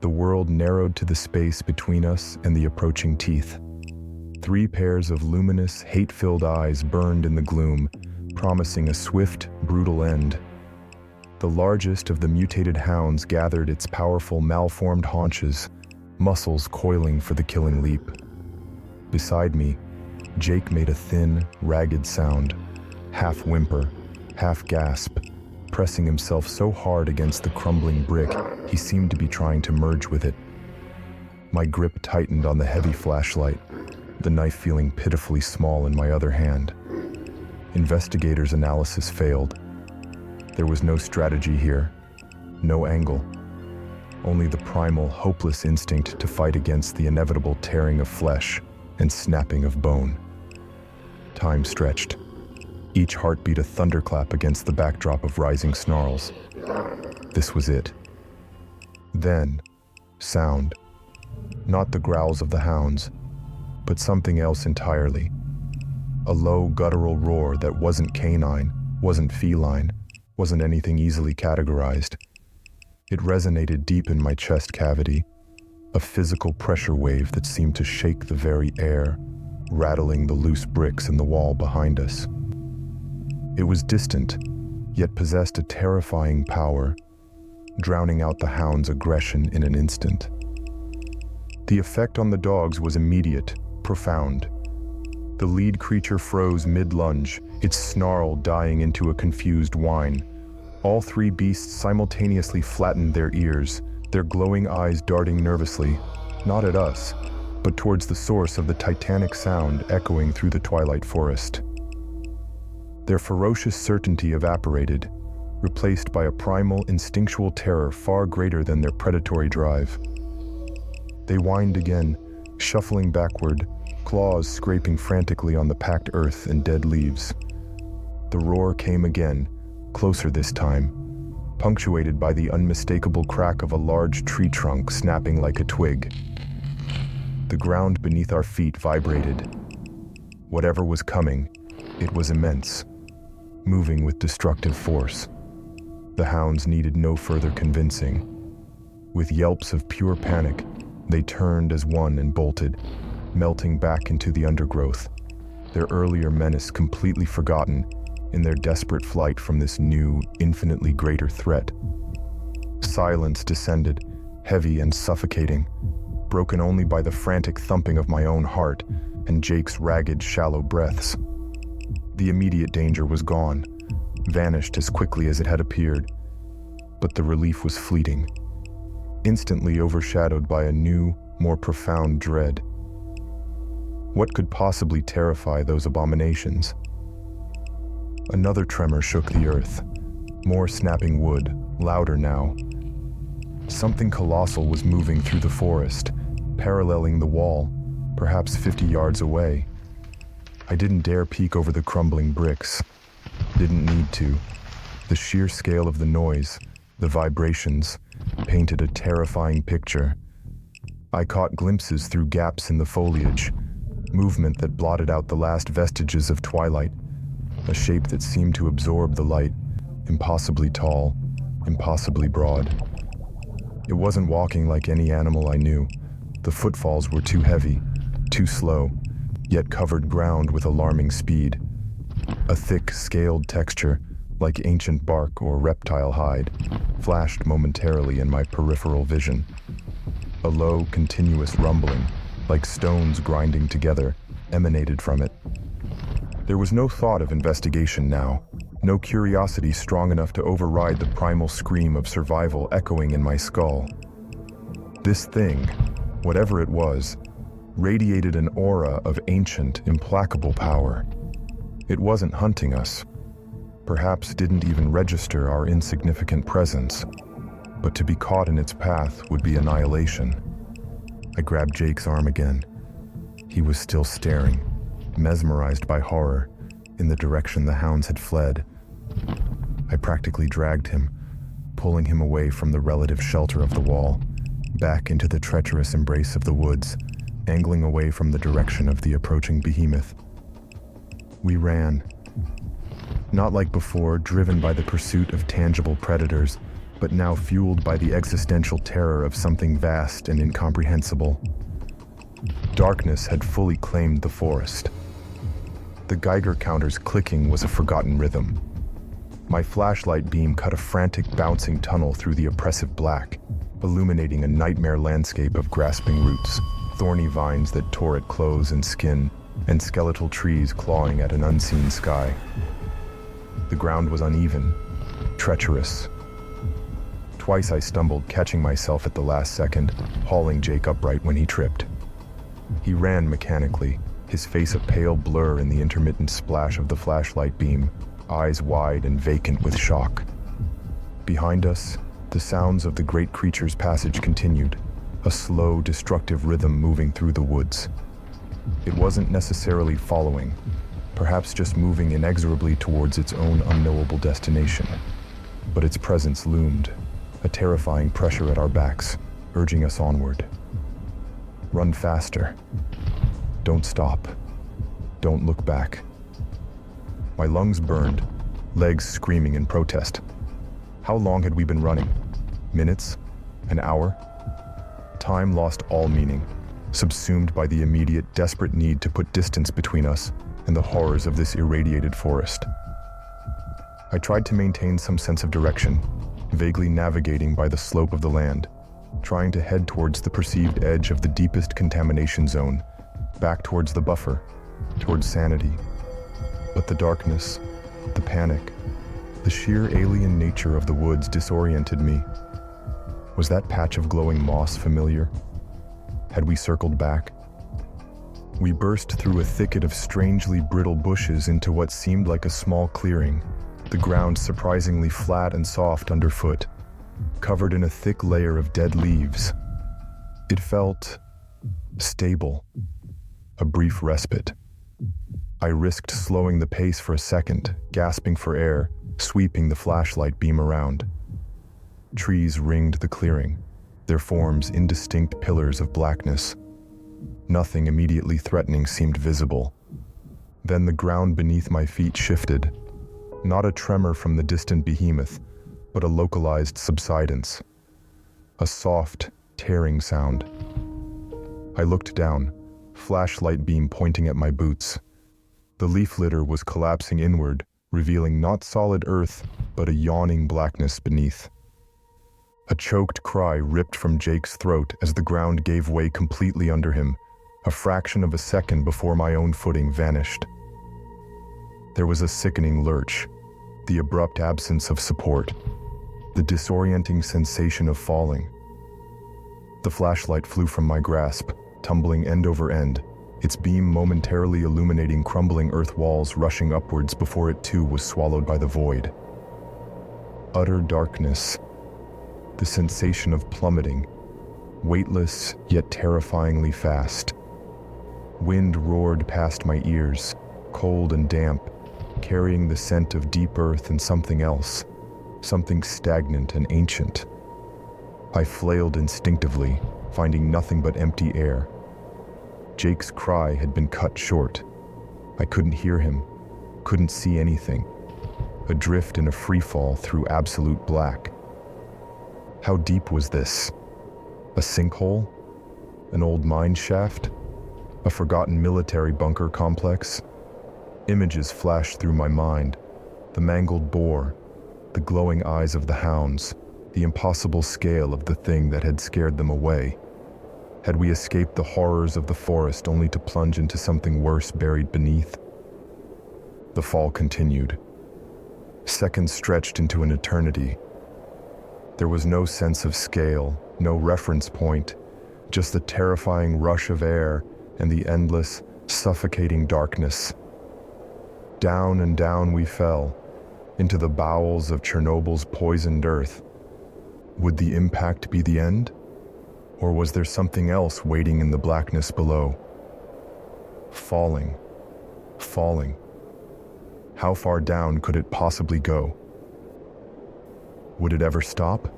The world narrowed to the space between us and the approaching teeth. 3 pairs of luminous, hate-filled eyes burned in the gloom, promising a swift, brutal end. The largest of the mutated hounds gathered its powerful, malformed haunches, muscles coiling for the killing leap. Beside me, Jake made a thin, ragged sound, half whimper, half gasp, pressing himself so hard against the crumbling brick he seemed to be trying to merge with it. My grip tightened on the heavy flashlight, the knife feeling pitifully small in my other hand. Investigator's analysis failed. There was no strategy here, no angle, only the primal, hopeless instinct to fight against the inevitable tearing of flesh and snapping of bone. Time stretched, each heartbeat a thunderclap against the backdrop of rising snarls. This was it. Then, sound. Not the growls of the hounds, but something else entirely. A low, guttural roar that wasn't canine, wasn't feline, wasn't anything easily categorized. It resonated deep in my chest cavity, a physical pressure wave that seemed to shake the very air, rattling the loose bricks in the wall behind us. It was distant, yet possessed a terrifying power, drowning out the hound's aggression in an instant. The effect on the dogs was immediate, profound. The lead creature froze mid-lunge, its snarl dying into a confused whine. All 3 beasts simultaneously flattened their ears, their glowing eyes darting nervously, not at us, but towards the source of the titanic sound echoing through the twilight forest. Their ferocious certainty evaporated, replaced by a primal, instinctual terror far greater than their predatory drive. They whined again, shuffling backward, claws scraping frantically on the packed earth and dead leaves. The roar came again, closer this time, punctuated by the unmistakable crack of a large tree trunk snapping like a twig. The ground beneath our feet vibrated. Whatever was coming, it was immense, moving with destructive force. The hounds needed no further convincing. With yelps of pure panic, they turned as one and bolted, melting back into the undergrowth, their earlier menace completely forgotten in their desperate flight from this new, infinitely greater threat. Silence descended, heavy and suffocating, broken only by the frantic thumping of my own heart and Jake's ragged, shallow breaths. The immediate danger was gone, vanished as quickly as it had appeared, but the relief was fleeting, instantly overshadowed by a new, more profound dread. What could possibly terrify those abominations? Another tremor shook the earth, more snapping wood, louder now. Something colossal was moving through the forest, paralleling the wall, perhaps 50 yards away. I didn't dare peek over the crumbling bricks. Didn't need to. The sheer scale of the noise, the vibrations, painted a terrifying picture. I caught glimpses through gaps in the foliage, movement that blotted out the last vestiges of twilight, a shape that seemed to absorb the light, impossibly tall, impossibly broad. It wasn't walking like any animal I knew. The footfalls were too heavy, too slow, yet covered ground with alarming speed. A thick, scaled texture, like ancient bark or reptile hide, flashed momentarily in my peripheral vision. A low, continuous rumbling, like stones grinding together, emanated from it. There was no thought of investigation now, no curiosity strong enough to override the primal scream of survival echoing in my skull. This thing, whatever it was, radiated an aura of ancient, implacable power. It wasn't hunting us, perhaps didn't even register our insignificant presence, but to be caught in its path would be annihilation. I grabbed Jake's arm again. He was still staring, mesmerized by horror, in the direction the hounds had fled. I practically dragged him, pulling him away from the relative shelter of the wall, back into the treacherous embrace of the woods, angling away from the direction of the approaching behemoth. We ran. Not like before, driven by the pursuit of tangible predators, but now fueled by the existential terror of something vast and incomprehensible. Darkness had fully claimed the forest. The Geiger counter's clicking was a forgotten rhythm. My flashlight beam cut a frantic, bouncing tunnel through the oppressive black, illuminating a nightmare landscape of grasping roots, thorny vines that tore at clothes and skin, and skeletal trees clawing at an unseen sky. The ground was uneven, treacherous. Twice I stumbled, catching myself at the last second, hauling Jake upright when he tripped. He ran mechanically, his face a pale blur in the intermittent splash of the flashlight beam, eyes wide and vacant with shock. Behind us, the sounds of the great creature's passage continued, a slow, destructive rhythm moving through the woods. It wasn't necessarily following, perhaps just moving inexorably towards its own unknowable destination. But its presence loomed, a terrifying pressure at our backs, urging us onward. Run faster. Don't stop. Don't look back. My lungs burned, legs screaming in protest. How long had we been running? Minutes? An hour? Time lost all meaning, subsumed by the immediate, desperate need to put distance between us and the horrors of this irradiated forest. I tried to maintain some sense of direction, vaguely navigating by the slope of the land, trying to head towards the perceived edge of the deepest contamination zone, back towards the buffer, towards sanity. But the darkness, the panic, the sheer alien nature of the woods disoriented me. Was that patch of glowing moss familiar? Had we circled back? We burst through a thicket of strangely brittle bushes into what seemed like a small clearing, the ground surprisingly flat and soft underfoot, covered in a thick layer of dead leaves. It felt stable, a brief respite. I risked slowing the pace for a second, gasping for air, sweeping the flashlight beam around. Trees ringed the clearing, their forms indistinct pillars of blackness. Nothing immediately threatening seemed visible. Then the ground beneath my feet shifted, not a tremor from the distant behemoth, but a localized subsidence. A soft, tearing sound. I looked down, flashlight beam pointing at my boots. The leaf litter was collapsing inward, revealing not solid earth, but a yawning blackness beneath. A choked cry ripped from Jake's throat as the ground gave way completely under him, a fraction of a second before my own footing vanished. There was a sickening lurch, the abrupt absence of support, the disorienting sensation of falling. The flashlight flew from my grasp, tumbling end over end, its beam momentarily illuminating crumbling earth walls rushing upwards before it too was swallowed by the void. Utter darkness, the sensation of plummeting, weightless yet terrifyingly fast. Wind roared past my ears, cold and damp, carrying the scent of deep earth and something else, something stagnant and ancient. I flailed instinctively, finding nothing but empty air. Jake's cry had been cut short. I couldn't hear him, couldn't see anything. Adrift in a freefall through absolute black. How deep was this? A sinkhole? An old mine shaft? A forgotten military bunker complex? Images flashed through my mind. The mangled boar, the glowing eyes of the hounds, the impossible scale of the thing that had scared them away. Had we escaped the horrors of the forest only to plunge into something worse buried beneath? The fall continued. Seconds stretched into an eternity. There was no sense of scale, no reference point, just the terrifying rush of air and the endless, suffocating darkness. Down and down we fell, into the bowels of Chernobyl's poisoned earth. Would the impact be the end? Or was there something else waiting in the blackness below? Falling. Falling. How far down could it possibly go? Would it ever stop?